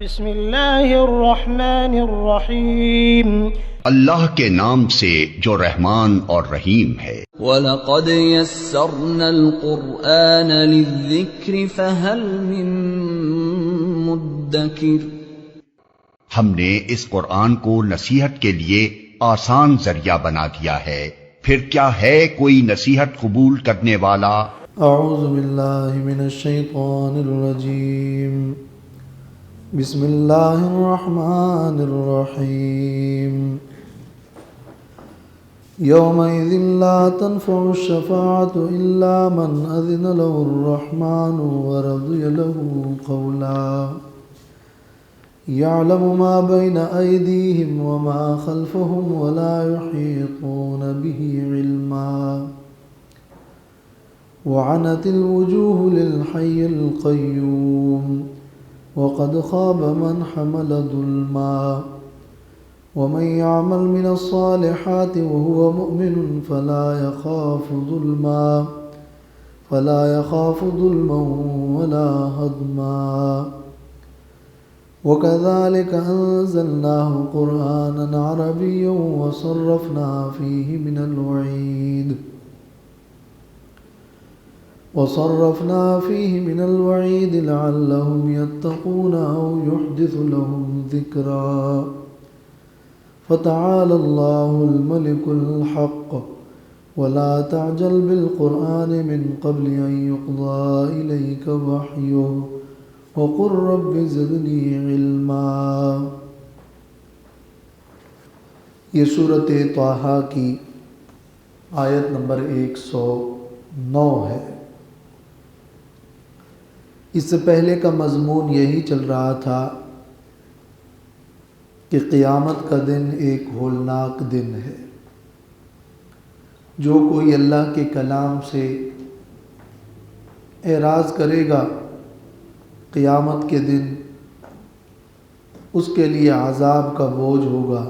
بسم اللہ الرحمن الرحیم۔ اللہ کے نام سے جو رحمان اور رحیم ہے۔ وَلَقَدْ يَسَّرْنَا الْقُرْآنَ لِلذِّكْرِ فَهَلْ مِن مُدَّكِرٍ، ہم نے اس قرآن کو نصیحت کے لیے آسان ذریعہ بنا دیا ہے، پھر کیا ہے کوئی نصیحت قبول کرنے والا؟ اعوذ باللہ من الشیطان الرجیم، بسم اللہ الرحمن الرحیم۔ یومئذ لا تنفع الشفاعة الا من اذن له الرحمن ورضی له قولا، يعلم ما بين أيديهم وما خلفهم ولا يحيطون به علما، وعنت الوجوه للحي القيوم وقد خاب من حمل ظلما، ومن يعمل من الصالحات وهو مؤمن فلا يخاف ظلما ولا هضما، وكذلك أنزلناه قرآنا عربيا وصرفنا فيه من الوعيد لعلهم يتقون أو يحدث لهم ذكرا، فتعالى الله الملك الحق، ولا تعجل بالقرآن من قبل أن يقضى إليك وحيه وقل رب زدنی علما۔ یہ سورۃ طٰہٰ کی آیت نمبر 109 ہے۔ اس سے پہلے کا مضمون یہی چل رہا تھا کہ قیامت کا دن ایک ہولناک دن ہے۔ جو کوئی اللہ کے کلام سے اعراض کرے گا قیامت کے دن اس کے لیے عذاب کا بوجھ ہوگا،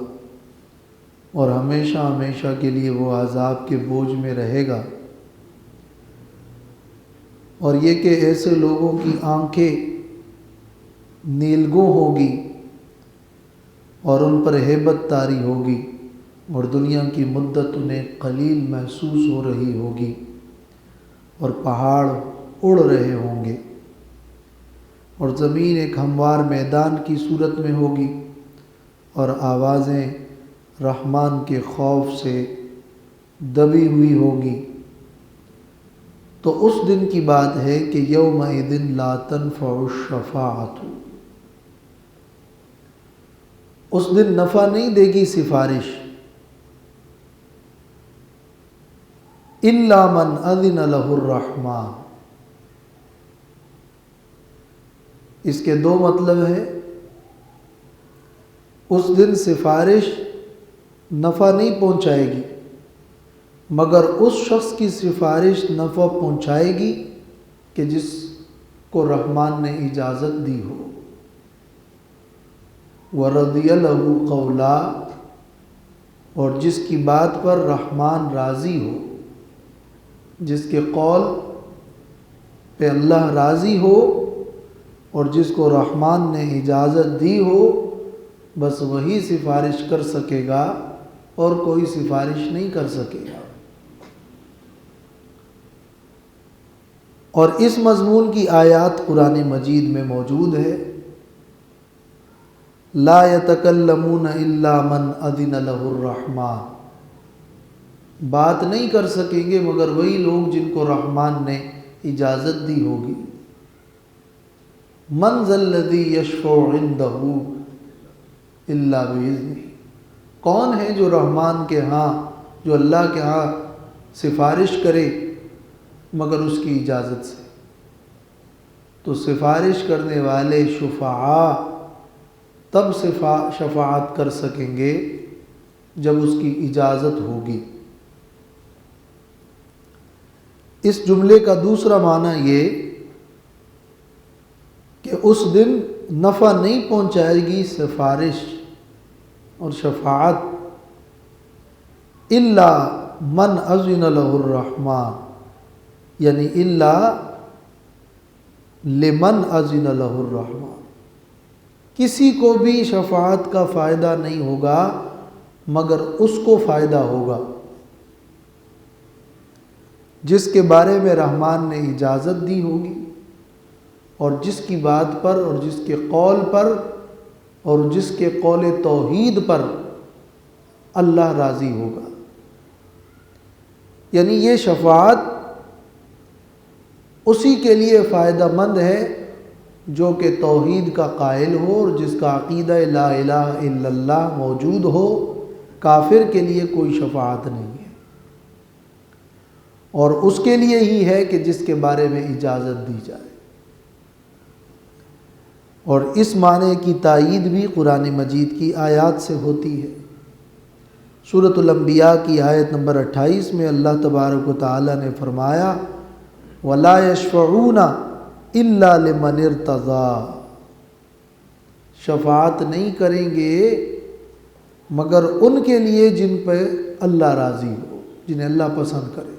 اور ہمیشہ ہمیشہ کے لیے وہ عذاب کے بوجھ میں رہے گا، اور یہ کہ ایسے لوگوں کی آنکھیں نیلگوں ہوگی اور ان پر ہیبت طاری ہوگی، اور دنیا کی مدت انہیں قلیل محسوس ہو رہی ہوگی، اور پہاڑ اڑ رہے ہوں گے، اور زمین ایک ہموار میدان کی صورت میں ہوگی، اور آوازیں رحمان کے خوف سے دبی ہوئی ہوگی۔ تو اس دن کی بات ہے کہ یومئذ لا تنفع الشفاعۃ، اس دن نفع نہیں دے گی سفارش، الا من اذن له الرحمن۔ اس کے دو مطلب ہیں۔ اس دن سفارش نفع نہیں پہنچائے گی، مگر اس شخص کی سفارش نفع پہنچائے گی کہ جس کو رحمان نے اجازت دی ہو۔ وَرَضِيَ لَهُ قَوْلًا، اور جس کی بات پر رحمان راضی ہو، جس کے قول پہ اللہ راضی ہو اور جس کو رحمان نے اجازت دی ہو، بس وہی سفارش کر سکے گا، اور کوئی سفارش نہیں کر سکے گا۔ اور اس مضمون کی آیات قرآن مجید میں موجود ہے۔ لا يتکلمون الا من اذن له الرحمن، بات نہیں کر سکیں گے مگر وہی لوگ جن کو رحمان نے اجازت دی ہوگی۔ من ذا الذی یشفع عنده الا باذنہ، کون ہے جو رحمان کے ہاں، جو اللہ کے ہاں سفارش کرے مگر اس کی اجازت سے؟ تو سفارش کرنے والے شفعاء تب شفاعت کر سکیں گے جب اس کی اجازت ہوگی۔ اس جملے کا دوسرا معنی یہ کہ اس دن نفع نہیں پہنچائے گی سفارش اور شفاعت الا من اذن له الرحمن، یعنی الا لمن اذن له الرحمن، کسی کو بھی شفاعت کا فائدہ نہیں ہوگا مگر اس کو فائدہ ہوگا جس کے بارے میں رحمان نے اجازت دی ہوگی، اور جس کی بات پر اور جس کے قول پر اور جس کے قول توحید پر اللہ راضی ہوگا۔ یعنی یہ شفاعت اسی کے لیے فائدہ مند ہے جو کہ توحید کا قائل ہو اور جس کا عقیدہ لا الہ الا اللہ موجود ہو۔ کافر کے لیے کوئی شفاعت نہیں ہے، اور اس کے لیے ہی ہے کہ جس کے بارے میں اجازت دی جائے۔ اور اس معنی کی تائید بھی قرآن مجید کی آیات سے ہوتی ہے۔ سورۃ الانبیاء کی آیت نمبر 28 میں اللہ تبارک و تعالی نے فرمایا وَلَا يَشْفَعُونَ إِلَّا لِمَنِ ارْتَضَىٰ، شفاعت نہیں کریں گے مگر ان کے لیے جن پہ اللہ راضی ہو، جنہیں اللہ پسند کرے۔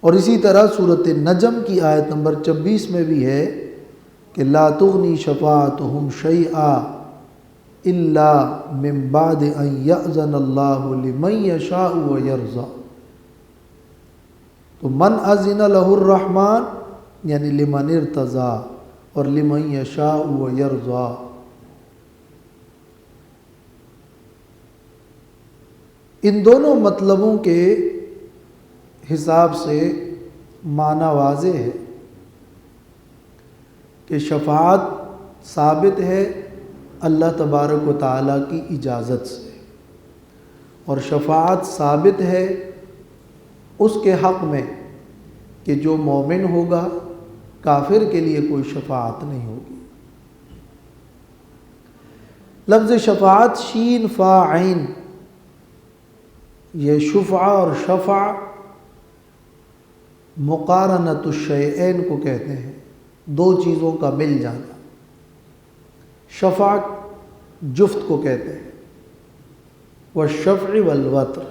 اور اسی طرح سورۃ النجم کی آیت نمبر 26 میں بھی ہے کہ لا تغنی شفاعتہم شیئا الا من بعد ان یأذن اللہ لمن یشاء ویرضی۔ تو من اذن لہ الرحمن یعنی لمن ارتضی اور لمن یشاء ویرضی۔ ان دونوں مطلبوں کے حساب سے معنی واضح ہے کہ شفاعت ثابت ہے اللہ تبارک و تعالیٰ کی اجازت سے، اور شفاعت ثابت ہے اس کے حق میں کہ جو مومن ہوگا، کافر کے لیے کوئی شفاعت نہیں ہوگی۔ لفظ شفاعت شین فا عین، یہ شفع اور شفع مقارنۃ الشیئین کو کہتے ہیں، دو چیزوں کا مل جانا۔ شفع جفت کو کہتے ہیں، والشفع والوتر،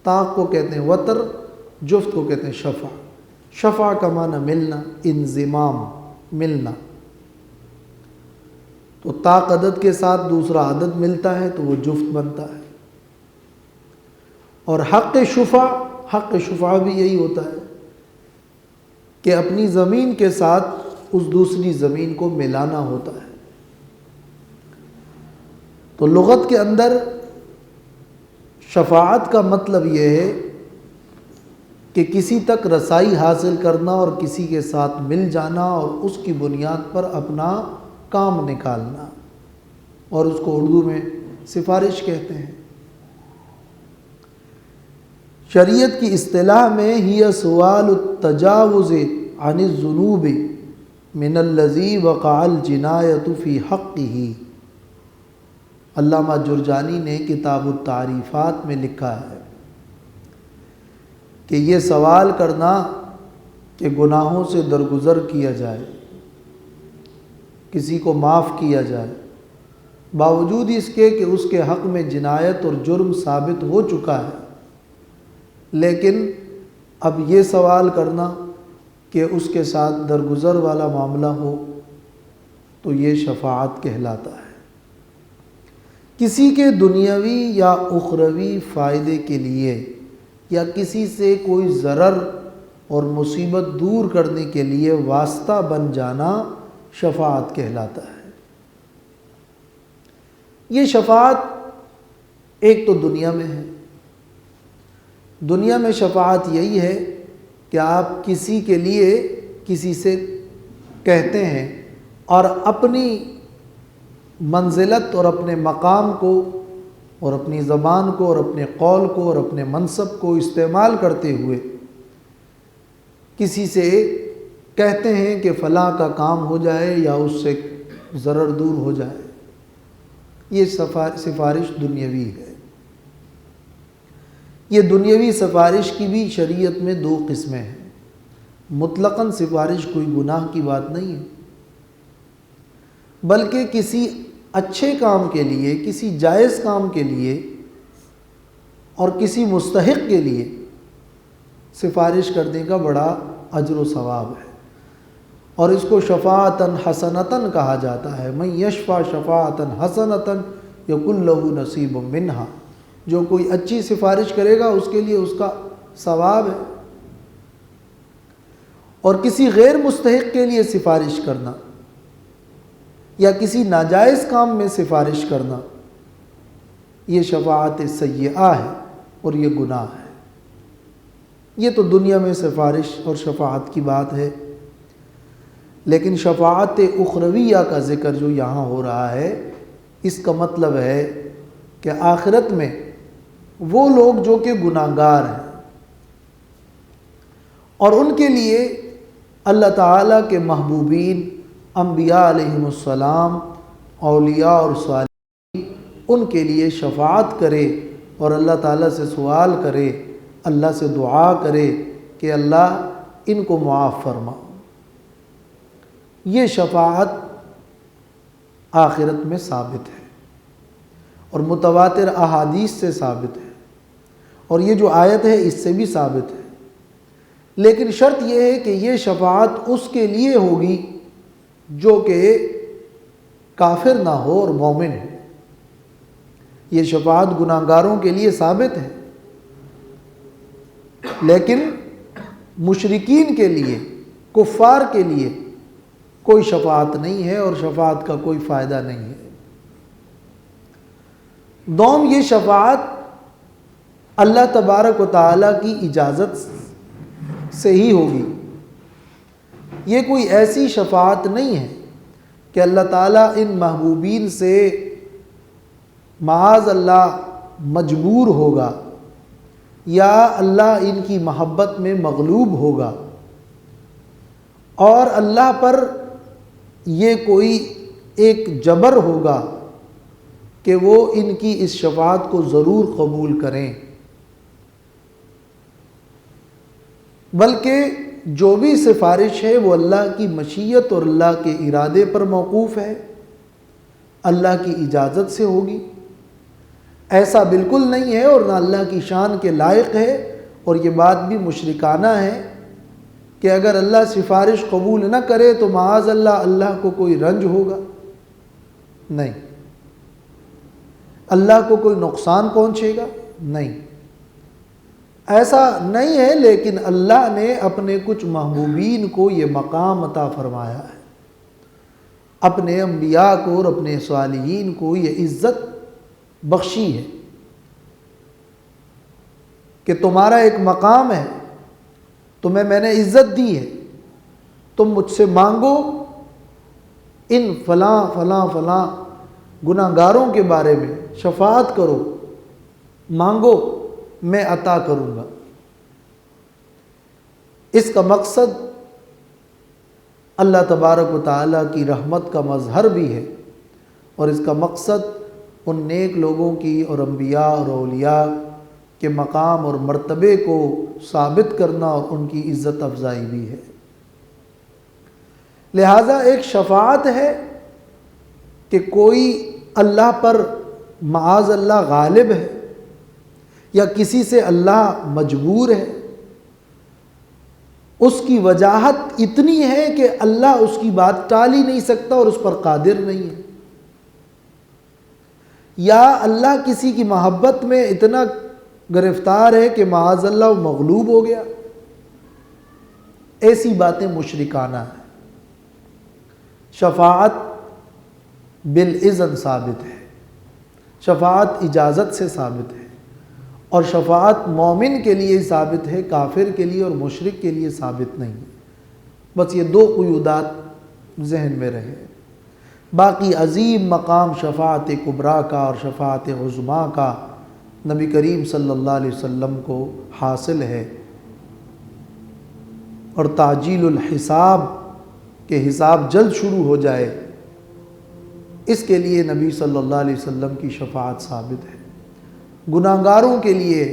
طاق کو کہتے ہیں وتر، جفت کو کہتے ہیں شفع۔ شفع کا معنی ملنا، انضمام، ملنا۔ تو طاق عدد کے ساتھ دوسرا عدد ملتا ہے تو وہ جفت بنتا ہے۔ اور حق شفع بھی یہی ہوتا ہے کہ اپنی زمین کے ساتھ اس دوسری زمین کو ملانا ہوتا ہے۔ تو لغت کے اندر شفاعت کا مطلب یہ ہے کہ کسی تک رسائی حاصل کرنا اور کسی کے ساتھ مل جانا اور اس کی بنیاد پر اپنا کام نکالنا، اور اس کو اردو میں سفارش کہتے ہیں۔ شریعت کی اصطلاح میں ہی سوال التجاوز عن الذنوب من الذی وقع الجنایۃ فی حقہ۔ علامہ جرجانی نے کتاب التعریفات میں لکھا ہے کہ یہ سوال کرنا کہ گناہوں سے درگزر کیا جائے، کسی کو معاف کیا جائے، باوجود اس کے کہ اس کے حق میں جنایت اور جرم ثابت ہو چکا ہے، لیکن اب یہ سوال کرنا کہ اس کے ساتھ درگزر والا معاملہ ہو تو یہ شفاعت کہلاتا ہے۔ کسی کے دنیاوی یا اخروی فائدے کے لیے یا کسی سے کوئی ضرر اور مصیبت دور کرنے کے لیے واسطہ بن جانا شفاعت کہلاتا ہے۔ یہ شفاعت ایک تو دنیا میں ہے۔ دنیا میں شفاعت یہی ہے کہ آپ کسی کے لیے کسی سے کہتے ہیں اور اپنی منزلت اور اپنے مقام کو اور اپنی زبان کو اور اپنے قول کو اور اپنے منصب کو استعمال کرتے ہوئے کسی سے کہتے ہیں کہ فلاں کا کام ہو جائے یا اس سے ضرر دور ہو جائے۔ یہ سفارش دنیاوی ہے۔ یہ دنیاوی سفارش کی بھی شریعت میں دو قسمیں ہیں۔ مطلقاً سفارش کوئی گناہ کی بات نہیں ہے، بلکہ کسی اچھے کام کے لیے، کسی جائز کام کے لیے اور کسی مستحق کے لیے سفارش کرنے کا بڑا اجر و ثواب ہے۔ اور اس کو شفاعتاً حسنتاً کہا جاتا ہے۔ من یشفع شفاعتاً حسنتاً یکن لہ نصیب منہا، جو کوئی اچھی سفارش کرے گا اس کے لیے اس کا ثواب ہے۔ اور کسی غیر مستحق کے لیے سفارش کرنا یا کسی ناجائز کام میں سفارش کرنا، یہ شفاعت سیئہ ہے اور یہ گناہ ہے۔ یہ تو دنیا میں سفارش اور شفاعت کی بات ہے، لیکن شفاعت اخرویہ کا ذکر جو یہاں ہو رہا ہے، اس کا مطلب ہے کہ آخرت میں وہ لوگ جو کہ گناہگار ہیں اور ان کے لیے اللہ تعالیٰ کے محبوبین انبیاء علیہم السلام، اولیاء اور صالحین ان کے لیے شفاعت کرے اور اللہ تعالیٰ سے سوال کرے، اللہ سے دعا کرے کہ اللہ ان کو معاف فرما۔ یہ شفاعت آخرت میں ثابت ہے اور متواتر احادیث سے ثابت ہے، اور یہ جو آیت ہے اس سے بھی ثابت ہے۔ لیکن شرط یہ ہے کہ یہ شفاعت اس کے لیے ہوگی جو کہ کافر نہ ہو اور مومن ہو۔ یہ شفاعت گناہگاروں کے لیے ثابت ہے، لیکن مشرکین کے لیے، کفار کے لیے کوئی شفاعت نہیں ہے اور شفاعت کا کوئی فائدہ نہیں ہے۔ دوم، یہ شفاعت اللہ تبارک و تعالیٰ کی اجازت سے ہی ہوگی۔ یہ کوئی ایسی شفاعت نہیں ہے کہ اللہ تعالیٰ ان محبوبین سے معاذ اللہ مجبور ہوگا یا اللہ ان کی محبت میں مغلوب ہوگا اور اللہ پر یہ کوئی ایک جبر ہوگا کہ وہ ان کی اس شفاعت کو ضرور قبول کریں، بلکہ جو بھی سفارش ہے وہ اللہ کی مشیت اور اللہ کے ارادے پر موقوف ہے، اللہ کی اجازت سے ہوگی۔ ایسا بالکل نہیں ہے اور نہ اللہ کی شان کے لائق ہے، اور یہ بات بھی مشرکانہ ہے کہ اگر اللہ سفارش قبول نہ کرے تو معاذ اللہ اللہ کو کوئی رنج ہوگا۔ نہیں، اللہ کو کوئی نقصان پہنچے گا؟ نہیں، ایسا نہیں ہے۔ لیکن اللہ نے اپنے کچھ محبوبین کو یہ مقام عطا فرمایا ہے، اپنے انبیاء کو اور اپنے صالحین کو یہ عزت بخشی ہے کہ تمہارا ایک مقام ہے، تمہیں میں نے عزت دی ہے، تم مجھ سے مانگو ان فلاں فلاں فلاں گناہگاروں کے بارے میں، شفاعت کرو، مانگو، میں عطا کروں گا۔ اس کا مقصد اللہ تبارک و تعالیٰ کی رحمت کا مظہر بھی ہے، اور اس کا مقصد ان نیک لوگوں کی اور انبیاء اور اولیاء کے مقام اور مرتبے کو ثابت کرنا اور ان کی عزت افزائی بھی ہے۔ لہٰذا ایک شفاعت ہے کہ کوئی اللہ پر معاذ اللہ غالب ہے یا کسی سے اللہ مجبور ہے، اس کی وجاہت اتنی ہے کہ اللہ اس کی بات ٹال ہی نہیں سکتا اور اس پر قادر نہیں ہے، یا اللہ کسی کی محبت میں اتنا گرفتار ہے کہ معاذ اللہ وہ مغلوب ہو گیا۔ ایسی باتیں مشرکانہ ہیں۔ شفاعت بالاذن ثابت ہے، شفاعت اجازت سے ثابت ہے، اور شفاعت مومن کے لیے ثابت ہے، کافر کے لیے اور مشرک کے لیے ثابت نہیں ہے۔ بس یہ دو قیودات ذہن میں رہے۔ باقی عظیم مقام شفاعت کبریٰ کا اور شفاعت عظمیٰ کا نبی کریم صلی اللہ علیہ وسلم کو حاصل ہے، اور تعجیل الحساب کہ حساب جلد شروع ہو جائے، اس کے لیے نبی صلی اللہ علیہ وسلم کی شفاعت ثابت ہے۔ گناہگاروں کے لیے،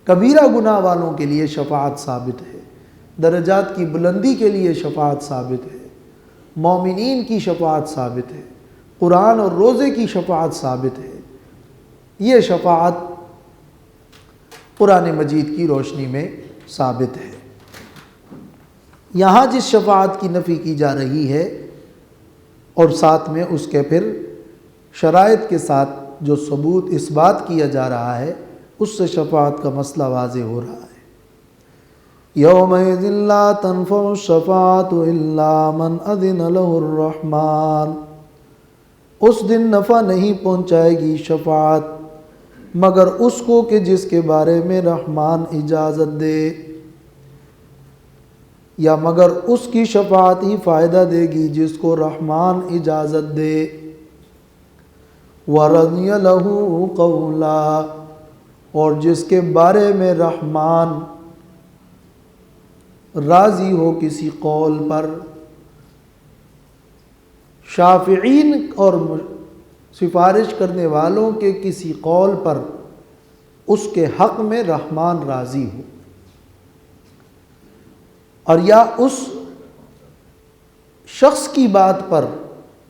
کبیرہ گناہ والوں کے لیے شفاعت ثابت ہے، درجات کی بلندی کے لیے شفاعت ثابت ہے، مومنین کی شفاعت ثابت ہے، قرآن اور روزے کی شفاعت ثابت ہے۔ یہ شفاعت قرآن مجید کی روشنی میں ثابت ہے۔ یہاں جس شفاعت کی نفی کی جا رہی ہے اور ساتھ میں اس کے پھر شرائط کے ساتھ جو ثبوت اس بات کیا جا رہا ہے، اس سے شفاعت کا مسئلہ واضح ہو رہا ہے۔ یومئذ لا تنفع الشفاعۃ الا من اذن له الرحمن، اس دن نفع نہیں پہنچائے گی شفاعت مگر اس کو کہ جس کے بارے میں رحمان اجازت دے، یا مگر اس کی شفاعت ہی فائدہ دے گی جس کو رحمان اجازت دے۔ وَرَضِيَ لَهُ قَوْلًا، اور جس کے بارے میں رحمان راضی ہو کسی قول پر۔ شافعین اور سفارش کرنے والوں کے کسی قول پر اس کے حق میں رحمان راضی ہو، اور یا اس شخص کی بات پر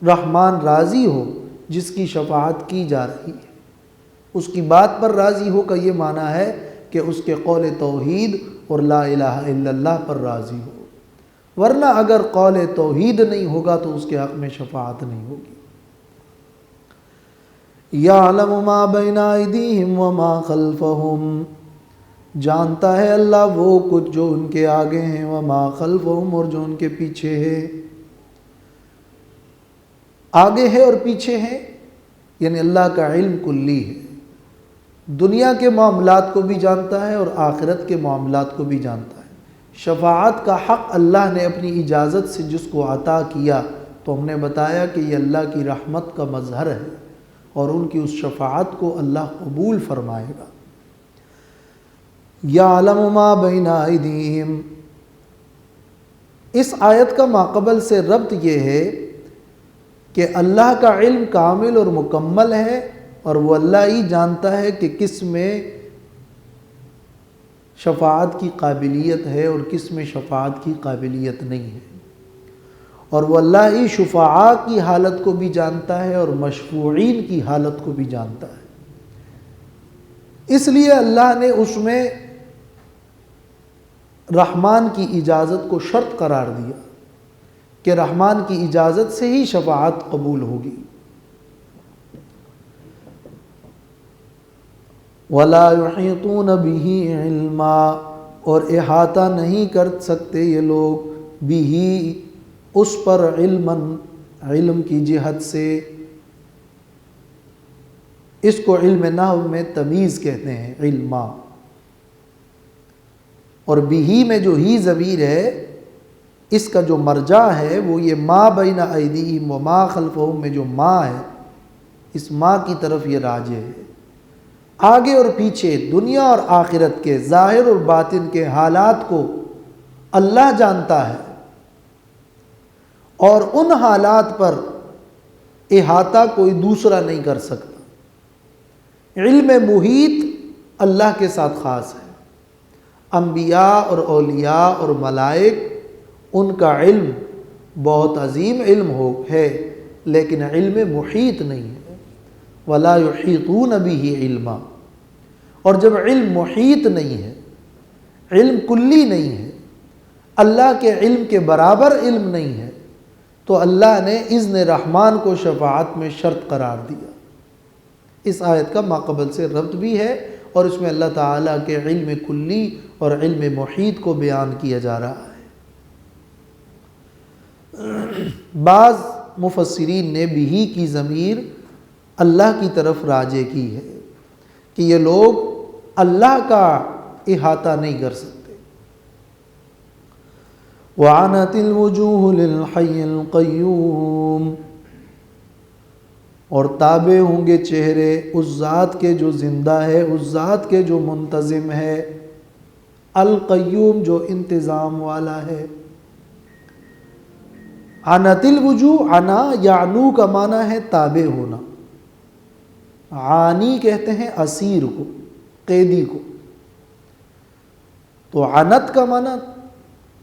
رحمان راضی ہو جس کی شفاعت کی جا رہی ہے۔ اس کی بات پر راضی ہو کا یہ معنی ہے کہ اس کے قول توحید اور لا الہ الا اللہ پر راضی ہو، ورنہ اگر قول توحید نہیں ہوگا تو اس کے حق میں شفاعت نہیں ہوگی۔ یعلم ما بین ایدیہم وما خلفہم، جانتا ہے اللہ وہ کچھ جو ان کے آگے ہیں، وما خلفہم، اور جو ان کے پیچھے ہے۔ آگے ہے اور پیچھے ہے یعنی اللہ کا علم کلی ہے، دنیا کے معاملات کو بھی جانتا ہے اور آخرت کے معاملات کو بھی جانتا ہے۔ شفاعت کا حق اللہ نے اپنی اجازت سے جس کو عطا کیا، تو ہم نے بتایا کہ یہ اللہ کی رحمت کا مظہر ہے اور ان کی اس شفاعت کو اللہ قبول فرمائے گا۔ یعلم ما بین ایدیہم، اس آیت کا ماقبل سے ربط یہ ہے کہ اللہ کا علم کامل اور مکمل ہے، اور وہ اللہ ہی جانتا ہے کہ کس میں شفاعت کی قابلیت ہے اور کس میں شفاعت کی قابلیت نہیں ہے، اور وہ اللہ ہی شفعاء کی حالت کو بھی جانتا ہے اور مشفوعین کی حالت کو بھی جانتا ہے۔ اس لیے اللہ نے اس میں رحمان کی اجازت کو شرط قرار دیا کہ رحمان کی اجازت سے ہی شفاعت قبول ہوگی۔ وَلَا يُحِيطُونَ بِهِ عِلْمًا، اور احاطہ نہیں کر سکتے یہ لوگ بِهِ اس پر علمًا، علم کی جہت سے۔ اس کو علم نحو میں تمیز کہتے ہیں، علما، اور بِهِ میں جو ہی ضمیر ہے اس کا جو مرجع ہے وہ یہ ما بین ایدیہم وما خلفہم میں جو ما ہے، اس ما کی طرف یہ راجع ہے۔ آگے اور پیچھے دنیا اور آخرت کے ظاہر اور باطن کے حالات کو اللہ جانتا ہے، اور ان حالات پر احاطہ کوئی دوسرا نہیں کر سکتا۔ علم محیط اللہ کے ساتھ خاص ہے۔ انبیاء اور اولیاء اور ملائک ان کا علم بہت عظیم علم ہے، لیکن علم محیط نہیں ہے۔ وَلَا يُحِيطُونَ بِهِ عِلْمًا، اور جب علم محیط نہیں ہے، علم کلی نہیں ہے، اللہ کے علم کے برابر علم نہیں ہے، تو اللہ نے اذن رحمان کو شفاعت میں شرط قرار دیا۔ اس آیت کا ماقبل سے ربط بھی ہے، اور اس میں اللہ تعالیٰ کے علم کلی اور علم محیط کو بیان کیا جا رہا ہے۔ بعض مفسرین نے بھی کی ضمیر اللہ کی طرف راجع کی ہے کہ یہ لوگ اللہ کا احاطہ نہیں کر سکتے۔ وَعَنَتِ الْوُجُوهُ لِلْحَيِّ الْقَيُّومِ، اور تابع ہوں گے چہرے اس ذات کے جو زندہ ہے، اس ذات کے جو منتظم ہے، القیوم جو انتظام والا ہے۔ عنت الوجوہ، عنا یعنو کا معنی ہے تابع ہونا، عانی کہتے ہیں اسیر کو، قیدی کو، تو عنت کا معنی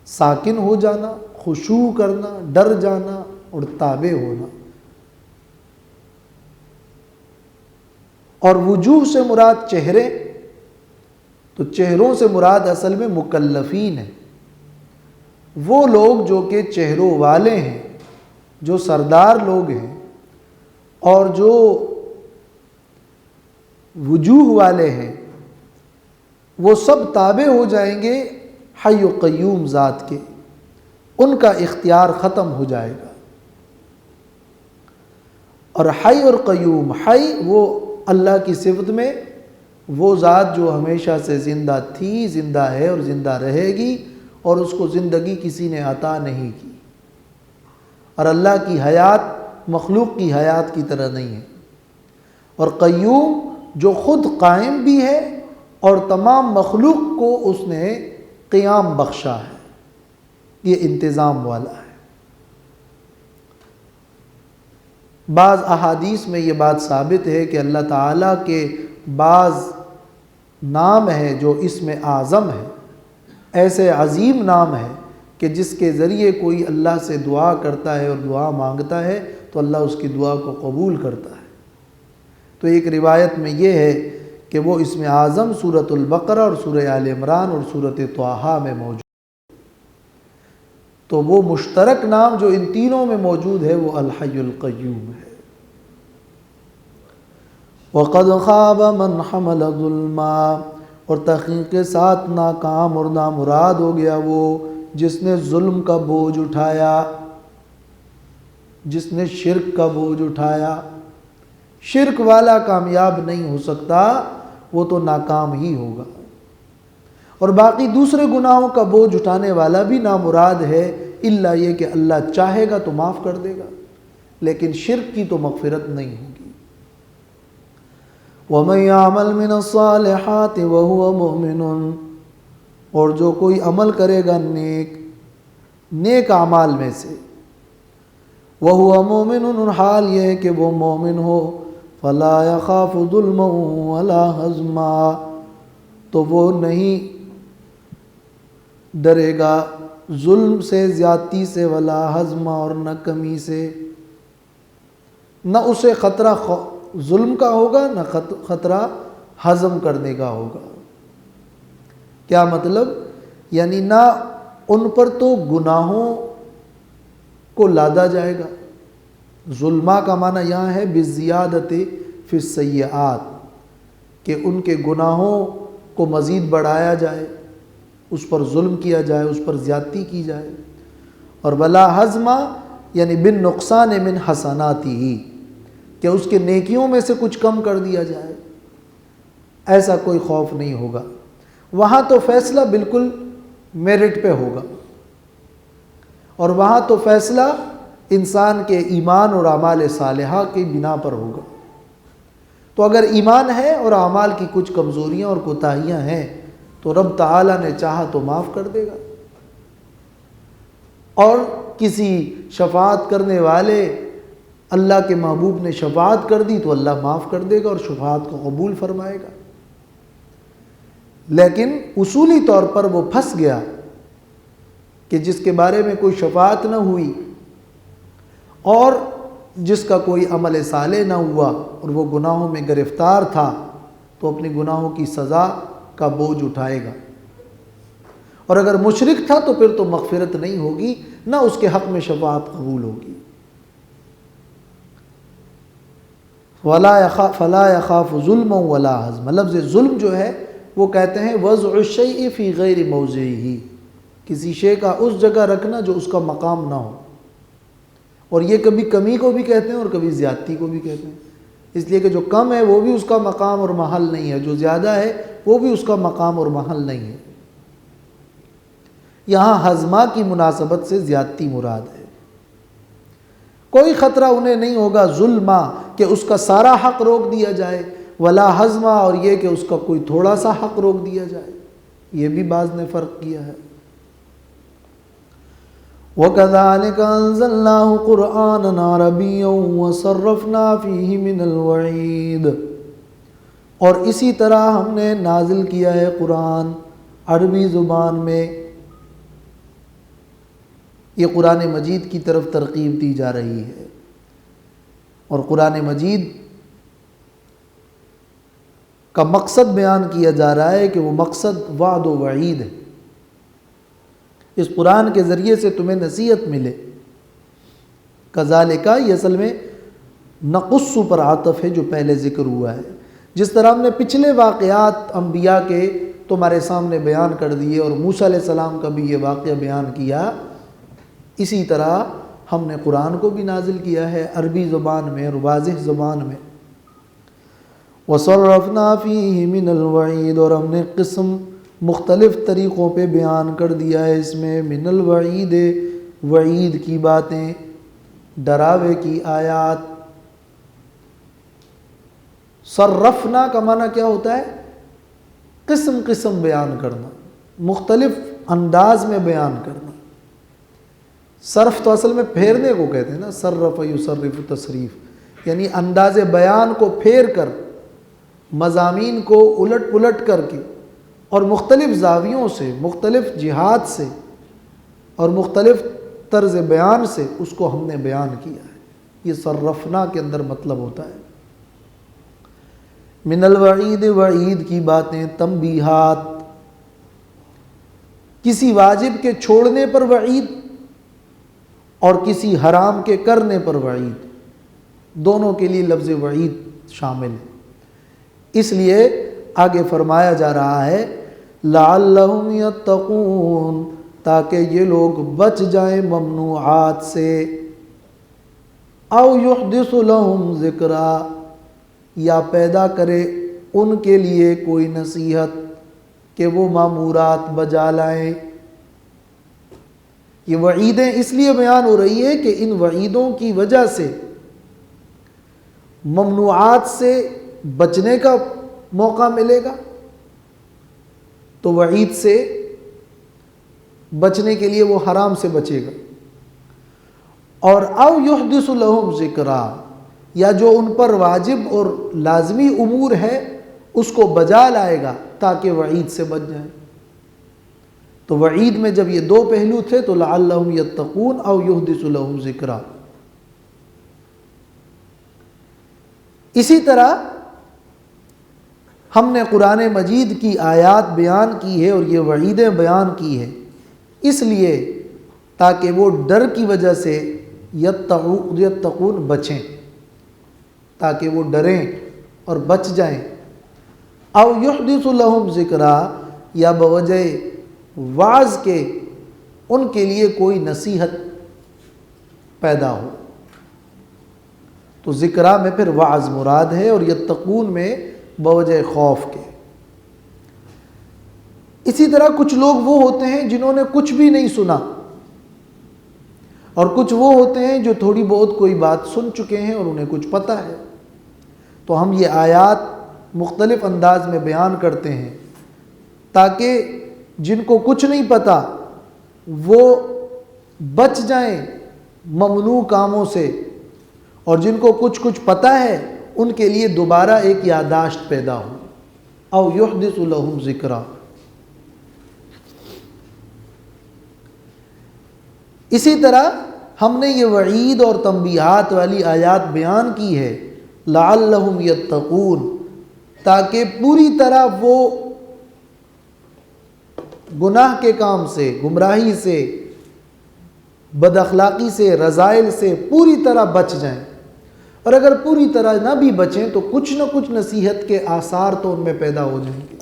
ساکن ہو جانا، خشوع کرنا، ڈر جانا اور تابع ہونا۔ اور وجوہ سے مراد چہرے، تو چہروں سے مراد اصل میں مکلفین ہیں، وہ لوگ جو کہ چہروں والے ہیں، جو سردار لوگ ہیں اور جو وجوہ والے ہیں، وہ سب تابع ہو جائیں گے حی و قیوم ذات کے، ان کا اختیار ختم ہو جائے گا۔ اور حی اور قیوم، حی وہ اللہ کی صفت میں وہ ذات جو ہمیشہ سے زندہ تھی، زندہ ہے اور زندہ رہے گی، اور اس کو زندگی کسی نے عطا نہیں کی، اور اللہ کی حیات مخلوق کی حیات کی طرح نہیں ہے۔ اور قیوم جو خود قائم بھی ہے اور تمام مخلوق کو اس نے قیام بخشا ہے، یہ انتظام والا ہے۔ بعض احادیث میں یہ بات ثابت ہے کہ اللہ تعالیٰ کے بعض نام ہے جو اسم اعظم ہے، ایسے عظیم نام ہے کہ جس کے ذریعے کوئی اللہ سے دعا کرتا ہے اور دعا مانگتا ہے تو اللہ اس کی دعا کو قبول کرتا ہے۔ تو ایک روایت میں یہ ہے کہ وہ اسم اعظم سورۃ البقرہ اور سورہ آل عمران اور سورۃ طٰہٰ میں موجود ہے۔ تو وہ مشترک نام جو ان تینوں میں موجود ہے وہ الحی القیوم ہے۔ وَقَدْ خَابَ مَنْ حَمَلَ ظُلْمًا، اور تحقیق کے ساتھ ناکام اور نامراد ہو گیا وہ جس نے ظلم کا بوجھ اٹھایا، جس نے شرک کا بوجھ اٹھایا۔ شرک والا کامیاب نہیں ہو سکتا، وہ تو ناکام ہی ہوگا۔ اور باقی دوسرے گناہوں کا بوجھ اٹھانے والا بھی نامراد ہے، الا یہ کہ اللہ چاہے گا تو معاف کر دے گا، لیکن شرک کی تو مغفرت نہیں ہوگی۔ وَمَن يَعْمَلْ مِنَ الصَّالِحَاتِ وَهُوَ مُؤْمِنٌ، اور جو کوئی عمل کرے گا نیک اعمال میں سے، وَهُوَ مُؤْمِنٌ، حال یہ ہے کہ وہ مومن ہو، فَلَا يَخَافُ ظُلْمًا وَلَا هَضْمًا، تو وہ نہیں ڈرے گا ظلم سے، زیادتی سے، ولا ہضما، اور نہ کمی سے، نہ اسے خطرہ ظلم کا ہوگا نہ خطرہ ہضم کرنے کا ہوگا۔ کیا مطلب؟ یعنی نہ ان پر تو گناہوں کو لادا جائے گا۔ ظلمہ کا معنی یہاں ہے بالزیادت فی السیئات، کہ ان کے گناہوں کو مزید بڑھایا جائے، اس پر ظلم کیا جائے، اس پر زیادتی کی جائے۔ اور ولا ہضما یعنی بالنقصان من حسناتہ، کہ اس کے نیکیوں میں سے کچھ کم کر دیا جائے، ایسا کوئی خوف نہیں ہوگا۔ وہاں تو فیصلہ بالکل میرٹ پہ ہوگا، اور وہاں تو فیصلہ انسان کے ایمان اور اعمال صالحہ کی بنا پر ہوگا۔ تو اگر ایمان ہے اور اعمال کی کچھ کمزوریاں اور کوتاہیاں ہیں تو رب تعالیٰ نے چاہا تو معاف کر دے گا، اور کسی شفاعت کرنے والے اللہ کے محبوب نے شفاعت کر دی تو اللہ معاف کر دے گا اور شفاعت کو قبول فرمائے گا۔ لیکن اصولی طور پر وہ پھنس گیا کہ جس کے بارے میں کوئی شفاعت نہ ہوئی اور جس کا کوئی عمل صالح نہ ہوا اور وہ گناہوں میں گرفتار تھا، تو اپنے گناہوں کی سزا کا بوجھ اٹھائے گا۔ اور اگر مشرک تھا تو پھر تو مغفرت نہیں ہوگی، نہ اس کے حق میں شفاعت قبول ہوگی۔ فلا يخاف ظلما ولا ہضما، لفظ ظلم جو ہے وہ کہتے ہیں وضع الشیء فی غیر موضعہ، کسی شے کا اس جگہ رکھنا جو اس کا مقام نہ ہو۔ اور یہ کبھی کمی کو بھی کہتے ہیں اور کبھی زیادتی کو بھی کہتے ہیں، اس لیے کہ جو کم ہے وہ بھی اس کا مقام اور محل نہیں ہے، جو زیادہ ہے وہ بھی اس کا مقام اور محل نہیں ہے۔ یہاں ہضما کی مناسبت سے زیادتی مراد ہے۔ کوئی خطرہ انہیں نہیں ہوگا ظلما کہ اس کا سارا حق روک دیا جائے، ولا ہضما اور یہ کہ اس کا کوئی تھوڑا سا حق روک دیا جائے، یہ بھی بعض نے فرق کیا ہے۔ وَكَذَلِكَ أَنزَلْنَاهُ قُرْآنًا عَرَبِيًّا وَصَرَّفْنَا فِيهِ مِنَ الْوَعِيدِ، اور اسی طرح ہم نے نازل کیا ہے قرآن عربی زبان میں۔ یہ قرآن مجید کی طرف ترغیب دی جا رہی ہے، اور قرآن مجید کا مقصد بیان کیا جا رہا ہے کہ وہ مقصد وعد و وعید ہے۔ اس قرآن کے ذریعے سے تمہیں نصیحت ملے۔ کذالک، یہ اصل میں نقص پر عاطف ہے جو پہلے ذکر ہوا ہے۔ جس طرح ہم نے پچھلے واقعات انبیاء کے تمہارے سامنے بیان کر دیے اور موسیٰ علیہ السلام کا بھی یہ واقعہ بیان کیا، اسی طرح ہم نے قرآن کو بھی نازل کیا ہے عربی زبان میں اور واضح زبان میں۔ وَصَرَّفْنَا فِيهِ مِنَ الْوَعِيدِ، اور ہم نے قسم مختلف طریقوں پہ بیان کر دیا ہے اس میں من الوعید، وعید کی باتیں، ڈراوے کی آیات۔ صرفنا کا معنی کیا ہوتا ہے؟ قسم قسم بیان کرنا، مختلف انداز میں بیان کرنا۔ صرف تو اصل میں پھیرنے کو کہتے ہیں نا، صرف یصرف تصریف، یعنی انداز بیان کو پھیر کر، مضامین کو الٹ پلٹ کر کے اور مختلف زاویوں سے، مختلف جہات سے اور مختلف طرز بیان سے اس کو ہم نے بیان کیا ہے۔ یہ صرفنا کے اندر مطلب ہوتا ہے۔ من الوعید، وعید کی باتیں، تنبیہات، کسی واجب کے چھوڑنے پر وعید اور کسی حرام کے کرنے پر وعید، دونوں کے لیے لفظ وعید شامل ہے۔ اس لیے آگے فرمایا جا رہا ہے لعلہم یتقون، تاکہ یہ لوگ بچ جائیں ممنوعات سے، او یحدث لہم ذکرا، یا پیدا کرے ان کے لیے کوئی نصیحت کہ وہ مامورات بجا لائیں۔ یہ وعیدیں اس لیے بیان ہو رہی ہے کہ ان وعیدوں کی وجہ سے ممنوعات سے بچنے کا موقع ملے گا، تو وعید سے بچنے کے لیے وہ حرام سے بچے گا۔ اور او یحدث لہم ذکرا، یا جو ان پر واجب اور لازمی امور ہے اس کو بجا لائے گا تاکہ وعید سے بچ جائیں۔ تو وعید میں جب یہ دو پہلو تھے تو لعلہم یتقون او یحدث لہم ذکرا۔ اسی طرح ہم نے قرآن مجید کی آیات بیان کی ہے اور یہ وعیدیں بیان کی ہے اس لیے تاکہ وہ ڈر کی وجہ سے یتقون بچیں، تاکہ وہ ڈریں اور بچ جائیں۔ او یحدث لہم ذکرا، یا بوجہ وعظ کے ان کے لیے کوئی نصیحت پیدا ہو۔ تو ذکرا میں پھر وعظ مراد ہے اور یتقون میں بوجہ خوف کے۔ اسی طرح کچھ لوگ وہ ہوتے ہیں جنہوں نے کچھ بھی نہیں سنا، اور کچھ وہ ہوتے ہیں جو تھوڑی بہت کوئی بات سن چکے ہیں اور انہیں کچھ پتہ ہے۔ تو ہم یہ آیات مختلف انداز میں بیان کرتے ہیں تاکہ جن کو کچھ نہیں پتہ وہ بچ جائیں ممنوع کاموں سے، اور جن کو کچھ پتہ ہے ان کے لیے دوبارہ ایک یادداشت پیدا ہو۔ او یحدث لہم ذکرا۔ اسی طرح ہم نے یہ وعید اور تنبیہات والی آیات بیان کی ہے لعلہم یتقون، تاکہ پوری طرح وہ گناہ کے کام سے، گمراہی سے، بد اخلاقی سے، رذائل سے پوری طرح بچ جائیں۔ اور اگر پوری طرح نہ بھی بچیں تو کچھ نہ کچھ نصیحت کے آثار تو ان میں پیدا ہو جائیں گے،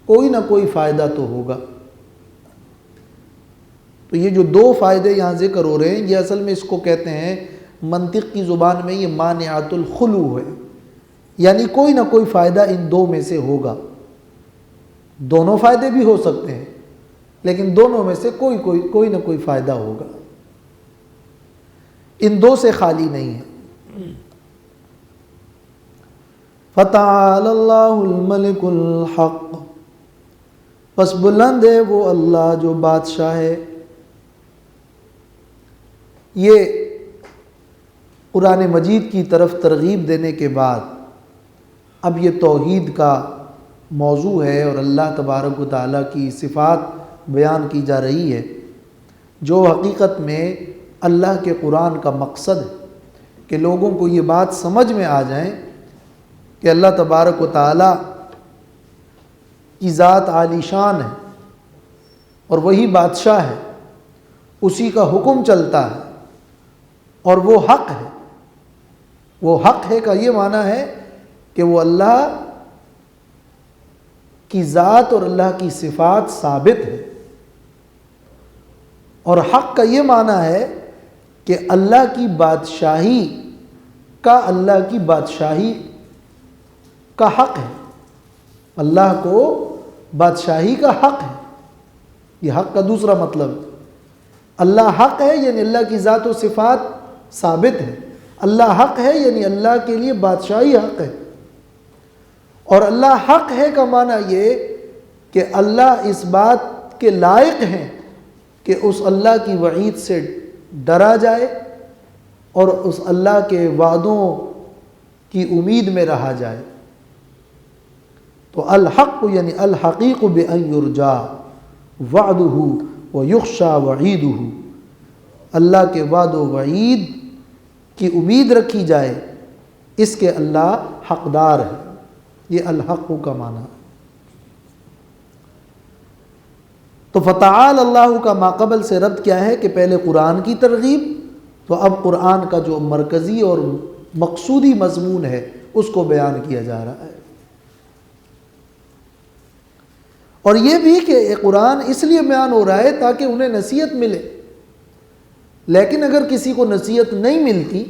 کوئی نہ کوئی فائدہ تو ہوگا۔ تو یہ جو دو فائدے یہاں ذکر ہو رہے ہیں، یہ اصل میں اس کو کہتے ہیں منطق کی زبان میں یہ مانعات الخلو ہے، یعنی کوئی نہ کوئی فائدہ ان دو میں سے ہوگا۔ دونوں فائدے بھی ہو سکتے ہیں لیکن دونوں میں سے کوئی نہ کوئی فائدہ ہوگا، ان دو سے خالی نہیں ہے۔ فتعالی اللہ الملک الحق، پس بلند ہے وہ اللہ جو بادشاہ ہے۔ یہ قرآن مجید کی طرف ترغیب دینے کے بعد اب یہ توحید کا موضوع ہے اور اللہ تبارک و تعالیٰ کی صفات بیان کی جا رہی ہے، جو حقیقت میں اللہ کے قرآن کا مقصد ہے کہ لوگوں کو یہ بات سمجھ میں آ جائیں کہ اللہ تبارک و تعالیٰ کی ذات عالی شان ہے اور وہی بادشاہ ہے اسی کا حکم چلتا ہے اور وہ حق ہے. وہ حق ہے کا یہ معنی ہے کہ وہ اللہ کی ذات اور اللہ کی صفات ثابت ہے. اور حق کا یہ معنی ہے کہ اللہ کی بادشاہی کا اللہ کی بادشاہی کا حق ہے. اللہ کو بادشاہی کا حق ہے. یہ حق کا دوسرا مطلب ہے. اللہ حق ہے یعنی اللہ کی ذات و صفات ثابت ہے. اللہ حق ہے یعنی اللہ کے لیے بادشاہی حق ہے. اور اللہ حق ہے کا معنی یہ کہ اللہ اس بات کے لائق ہیں کہ اس اللہ کی وعید سے ڈرا جائے اور اس اللہ کے وعدوں کی امید میں رہا جائے. تو الحق یعنی الحقیق بأن یرجا وعدہ ویخشى وعیدہ. اللہ کے وعد و وعید کی امید رکھی جائے، اس کے اللہ حقدار ہے. یہ الحق کا معنی ہے. تو فتعال اللہ کا ماقبل سے رد کیا ہے کہ پہلے قرآن کی ترغیب، تو اب قرآن کا جو مرکزی اور مقصودی مضمون ہے اس کو بیان کیا جا رہا ہے. اور یہ بھی کہ قرآن اس لیے بیان ہو رہا ہے تاکہ انہیں نصیحت ملے. لیکن اگر کسی کو نصیحت نہیں ملتی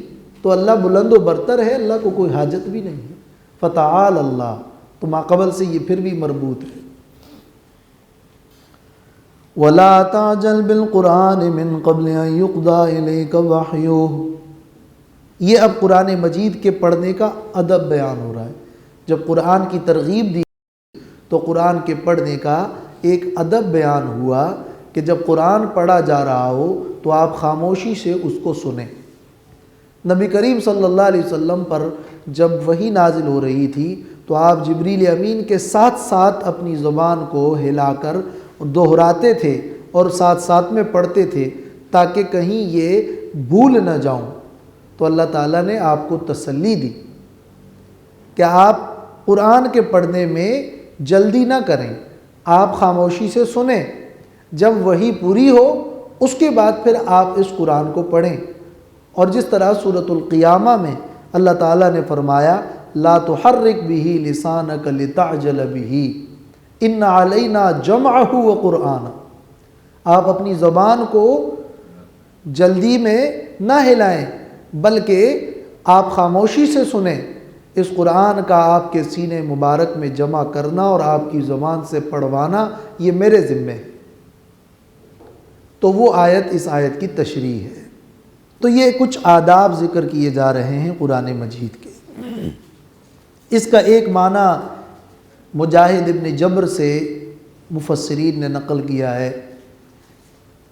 تو اللہ بلند و برتر ہے، اللہ کو کوئی حاجت بھی نہیں ہے. فتعال اللہ، تو ماقبل سے یہ پھر بھی مربوط ہے. وَلَا تَعْجَلْ بِالْقُرْآنِ مِنْ قَبْلِ أَنْ يُقْضَى إِلَيْكَ وَحْيُهُ. یہ اب قرآن مجید کے پڑھنے کا ادب بیان ہو رہا ہے. جب قرآن کی ترغیب دی تو قرآن کے پڑھنے کا ایک ادب بیان ہوا کہ جب قرآن پڑھا جا رہا ہو تو آپ خاموشی سے اس کو سنیں. نبی کریم صلی اللہ علیہ وسلم پر جب وحی نازل ہو رہی تھی تو آپ جبریل امین کے ساتھ ساتھ اپنی زبان کو ہلا کر دہراتے تھے اور ساتھ ساتھ میں پڑھتے تھے تاکہ کہیں یہ بھول نہ جاؤں. تو اللہ تعالیٰ نے آپ کو تسلی دی کہ آپ قرآن کے پڑھنے میں جلدی نہ کریں، آپ خاموشی سے سنیں. جب وحی پوری ہو اس کے بعد پھر آپ اس قرآن کو پڑھیں. اور جس طرح سورۃ القیامہ میں اللہ تعالیٰ نے فرمایا لا تحرک بہ لسانک لتعجل بہ ان علینا جمعہ وقرآن. آپ اپنی زبان کو جلدی میں نہ ہلائیں بلکہ آپ خاموشی سے سنیں. اس قرآن کا آپ کے سینے مبارک میں جمع کرنا اور آپ کی زبان سے پڑھوانا یہ میرے ذمہ ہے. تو وہ آیت اس آیت کی تشریح ہے. تو یہ کچھ آداب ذکر کیے جا رہے ہیں قرآن مجید کے. اس کا ایک معنی مجاہد ابن جبر سے مفسرین نے نقل کیا ہے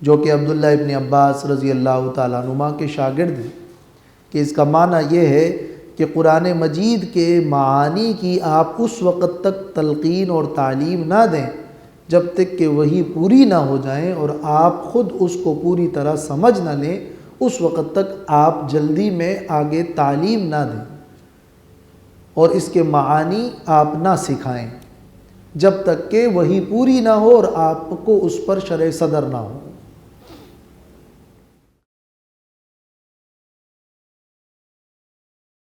جو کہ عبداللہ ابن عباس رضی اللہ تعالیٰ عنہما کے شاگرد ہیں، کہ اس کا معنی یہ ہے کہ قرآن مجید کے معانی کی آپ اس وقت تک تلقین اور تعلیم نہ دیں جب تک کہ وہی پوری نہ ہو جائیں اور آپ خود اس کو پوری طرح سمجھ نہ لیں. اس وقت تک آپ جلدی میں آگے تعلیم نہ دیں اور اس کے معانی آپ نہ سکھائیں جب تک کہ وہی پوری نہ ہو اور آپ کو اس پر شرح صدر نہ ہو.